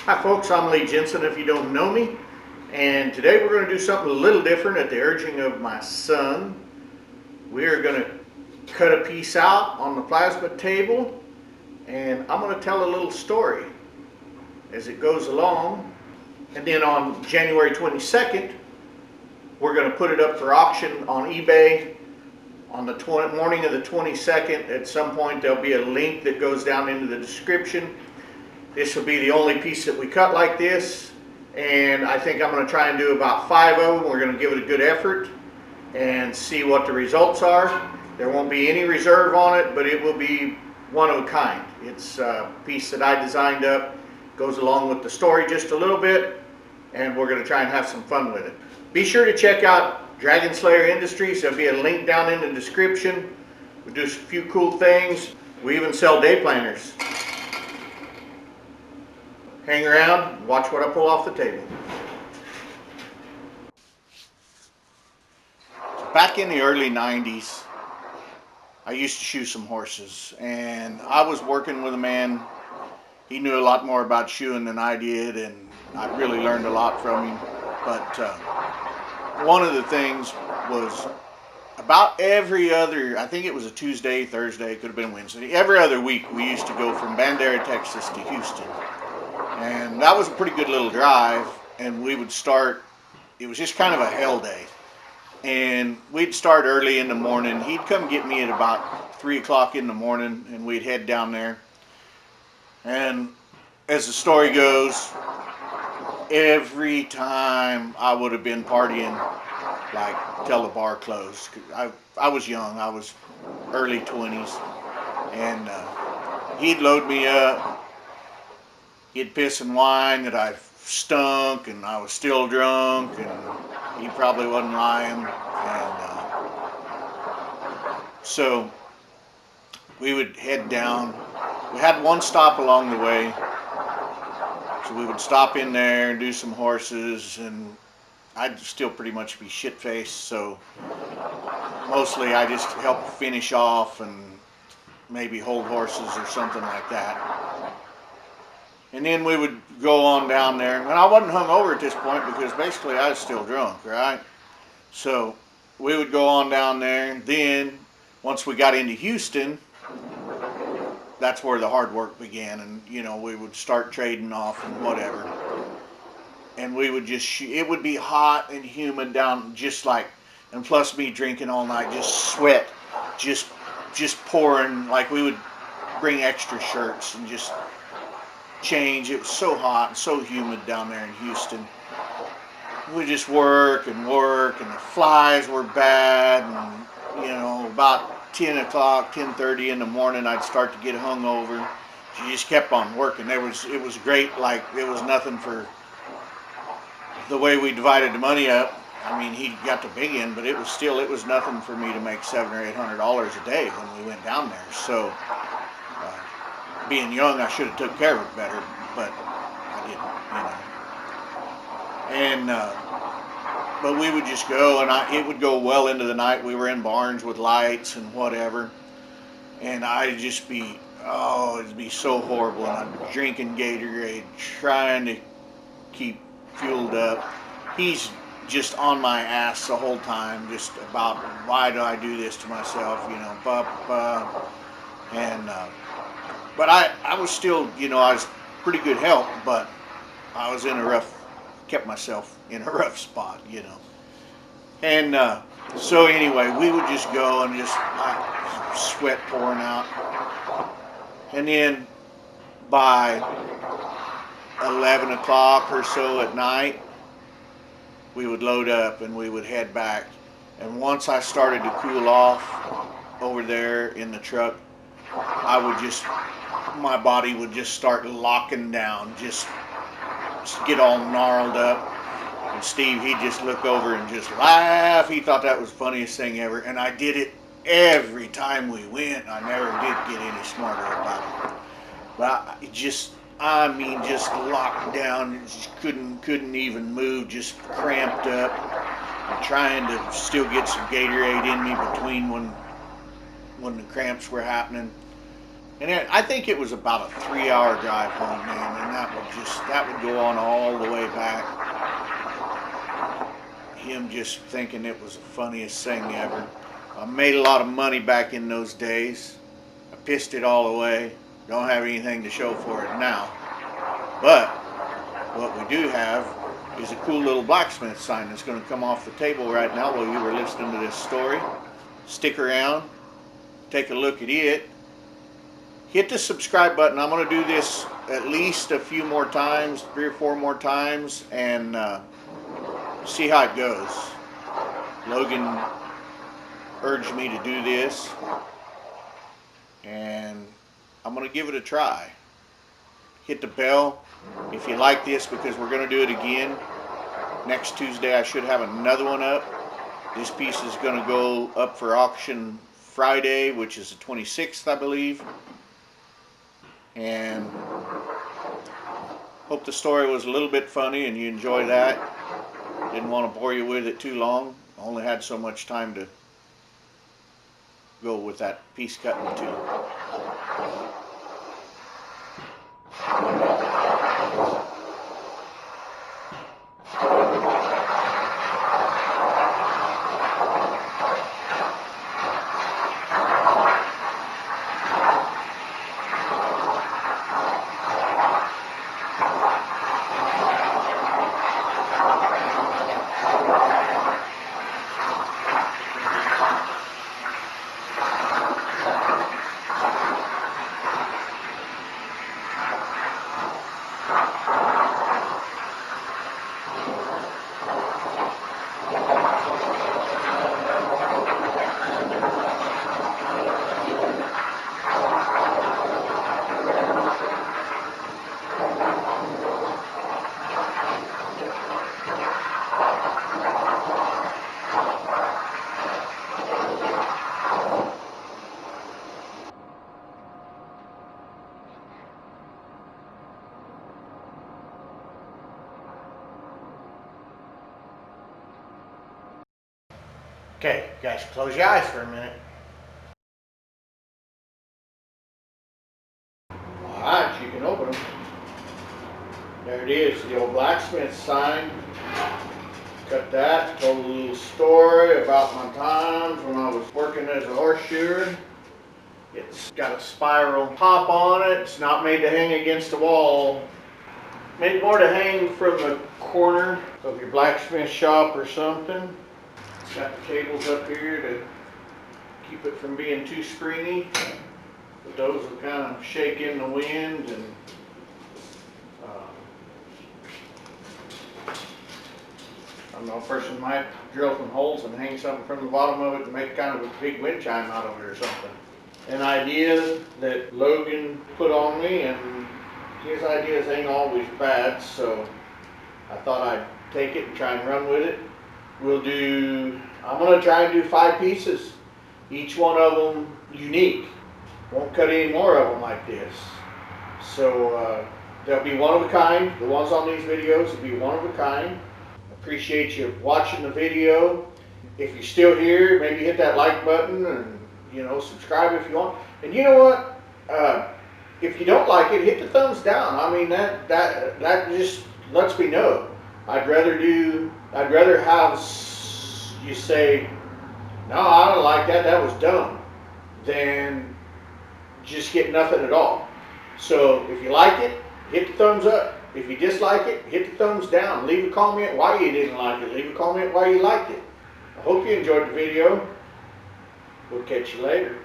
Hi folks, I'm Lee Jensen if you don't know me, and today we're going to do something a little different at the urging of my son. We are going to cut a piece out on the plasma table, and I'm going to tell a little story as it goes along. And then on January 22nd, we're going to put it up for auction on eBay on the morning of the 22nd. At some point there'll be a link that goes down into the description. This will be the only piece that we cut like this, and I think I'm going to try and do about 5 of them. We're going to give it a good effort and see what the results are. There won't be any reserve on it, but it will be one of a kind. It's a piece that I designed up, goes along with the story just a little bit, and we're going to try and have some fun with it. Be sure to check out Dragonslayer Industries. There'll be a link down in the description. We do a few cool things. We even sell day planners. Hang around and watch what I pull off the table. Back in the early 90s, I used to shoe some horses, and I was working with a man. He knew a lot more about shoeing than I did, and I really learned a lot from him. But one of the things was about every other, I think it was a Tuesday, Thursday, could have been Wednesday, every other week we used to go from Bandera, Texas to Houston. And that was a pretty good little drive, and we would start, it was just kind of a hell day. And we'd start early in the morning. He'd come get me at about 3 o'clock in the morning, and we'd head down there. And as the story goes, every time I would have been partying, like till the bar closed. I was young, I was early 20s, and he'd load me up. He'd piss and whine that I stunk and I was still drunk, and he probably wasn't lying. And so we would head down. We had one stop along the way, so we would stop in there and do some horses, and I'd still pretty much be shit-faced, so mostly I just helped finish off and maybe hold horses or something like that. And then we would go on down there. And I wasn't hungover at this point because basically I was still drunk, right? So we would go on down there. Then once we got into Houston, that's where the hard work began. And, you know, we would start trading off and whatever. And we would just, it would be hot and humid down just like, and plus me drinking all night, just sweat, just pouring. Like we would bring extra shirts and just change. It was so hot and so humid down there in Houston. We just work, and the flies were bad, and you know, about 10 o'clock, 10:30 in the morning, I'd start to get hungover. She just kept on working. It was great. Like it was nothing for the way we divided the money up. I mean, he got the big end, but it was nothing for me to make $700 or $800 a day when we went down there. So being young, I should have took care of it better, but I didn't, you know. And but we would just go, and it would go well into the night. We were in barns with lights and whatever, and I'd just be, it'd be so horrible. And I'm drinking Gatorade, trying to keep fueled up. He's just on my ass the whole time, just about why do I do this to myself, you know, and. But I was still, you know, I was pretty good health, but I was kept myself in a rough spot, you know. And so anyway, we would just go and just sweat pouring out. And then by 11 o'clock or so at night, we would load up and we would head back. And once I started to cool off over there in the truck, my body would just start locking down, just get all gnarled up. And Steve, he'd just look over and just laugh. He thought that was the funniest thing ever. And I did it every time we went. I never did get any smarter about it. But just locked down. Just couldn't even move, just cramped up. I'm trying to still get some Gatorade in me between when the cramps were happening. And I think it was about a 3-hour drive home, man, and that would go on all the way back. Him just thinking it was the funniest thing ever. I made a lot of money back in those days. I pissed it all away. Don't have anything to show for it now. But what we do have is a cool little Blacksmith sign that's going to come off the table right now while you were listening to this story. Stick around, take a look at it. Hit the subscribe button. I'm going to do this at least a few more times, 3 or 4 more times, and see how it goes. Logan urged me to do this, and I'm going to give it a try. Hit the bell if you like this, because we're going to do it again. Next Tuesday I should have another one up. This piece is going to go up for auction Friday, which is the 26th, I believe. And hope the story was a little bit funny and you enjoyed that. Didn't want to bore you with it too long. I only had so much time to go with that piece cutting too. Okay, guys, close your eyes for a minute. Alright, you can open them. There it is, the old Blacksmith sign. Cut that, told a little story about my times when I was working as a horseshoer. It's got a spiral top on it. It's not made to hang against the wall. Made more to hang from the corner of your blacksmith shop or something. It's got the cables up here to keep it from being too springy. But those will kind of shake in the wind, and I don't know, a person might drill some holes and hang something from the bottom of it to make kind of a big wind chime out of it or something. An idea that Logan put on me, and his ideas ain't always bad, so I thought I'd take it and try and run with it. I'm going to try and do 5 pieces, each one of them unique. Won't cut any more of them like this. So they'll be one of a kind. The ones on these videos will be one of a kind. Appreciate you watching the video. If you're still here, maybe hit that like button and, you know, subscribe if you want. And you know what? If you don't like it, hit the thumbs down. I mean, that just lets me know. I'd rather have you say, no, I don't like that, that was dumb, than just get nothing at all. So if you like it, hit the thumbs up. If you dislike it, hit the thumbs down. Leave a comment why you didn't like it. Leave a comment why you liked it. I hope you enjoyed the video. We'll catch you later.